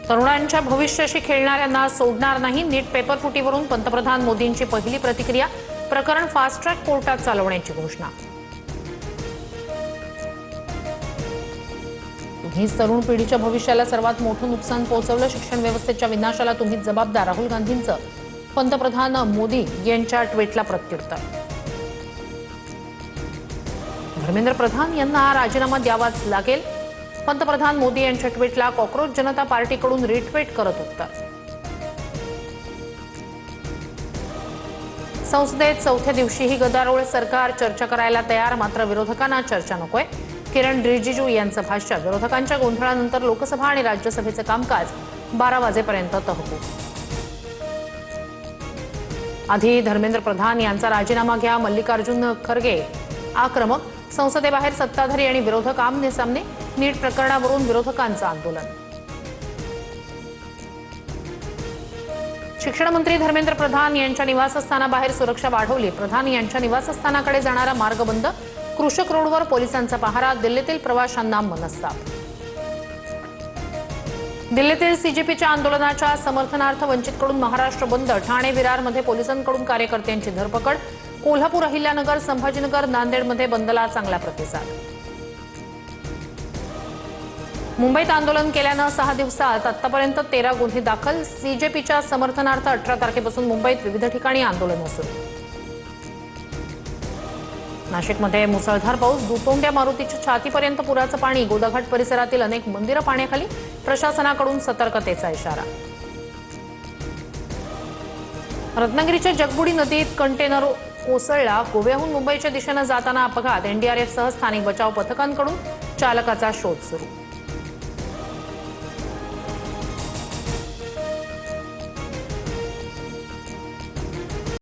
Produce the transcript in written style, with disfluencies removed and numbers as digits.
तरुणांच्या भविष्याशी खेळणाऱ्यांना सोडणार नाही. नीट पेपर फुटीवरून पंतप्रधान मोदींची पहिली प्रतिक्रिया. प्रकरण फास्ट ट्रॅक कोर्टात चालवण्याची घोषणा. तुम्हीच तरुण पिढीच्या भविष्याला सर्वात मोठं नुकसान पोहोचवलं. शिक्षण व्यवस्थेच्या विनाशाला तुम्हीच जबाबदार. राहुल गांधींचं पंतप्रधान मोदी यांच्या ट्विटला प्रत्युत्तर. धर्मेंद्र प्रधान यांना राजीनामा द्यावाच लागेल. पंतप्रधान मोदी यांच्या ट्विटला कॉक्रोच जनता पार्टीकडून रिट्वीट करत उत्तर. संसदेत चौथ्या दिवशीही गदारोळ. सरकार चर्चा करायला तयार, मात्र विरोधकांना चर्चा नकोय. किरण रिजिजू यांचं भाष्य. विरोधकांच्या गोंधळानंतर लोकसभा आणि राज्यसभेचं कामकाज 12 वाजेपर्यंत तहकूब. आधी धर्मेंद्र प्रधान यांचा राजीनामा घ्या. मल्लिकार्जुन खरगे आक्रमक. संसदेबाहेर सत्ताधारी आणि विरोधक आमने सामने. नीट प्रकरणावरून विरोधकांचं आंदोलन. शिक्षण मंत्री धर्मेंद्र प्रधान यांच्या निवासस्थानाबाहेर सुरक्षा वाढवली. प्रधान यांच्या निवासस्थानाकडे जाणारा मार्ग बंद. कृषक रोडवर पोलिसांचा पहारा. दिल्लीतील प्रवाशांना मनस्ताप. दिल्लीतील सीजेपीच्या आंदोलनाच्या समर्थनार्थ वंचितकडून महाराष्ट्र बंद. ठाणे विरारमध्ये पोलिसांकडून कार्यकर्त्यांची धरपकड. कोल्हापूर, अहिल्यानगर, संभाजीनगर, नांदेडमध्ये बंदला चांगला प्रतिसाद. मुंबईत आंदोलन केल्यानं 6 दिवसात आतापर्यंत 13 गुन्हे दाखल. सीजेपीच्या समर्थनार्थ 18 तारखेपासून मुंबईत विविध ठिकाणी आंदोलन सुरू. नाशिकमध्ये मुसळधार पाऊस. दुतोंड्या मारुतीच्या छातीपर्यंत पुराचं पाणी. गोदाघाट परिसरातील अनेक मंदिरं पाण्याखाली. प्रशासनाकडून सतर्कतेचा इशारा. रत्नागिरीच्या जगबुडी नदीत कंटेनर कोसळला. गोव्याहून मुंबईच्या दिशेनं जाताना अपघात. एनडीआरएफसह स्थानिक बचाव पथकांकडून चालकाचा शोध सुरू.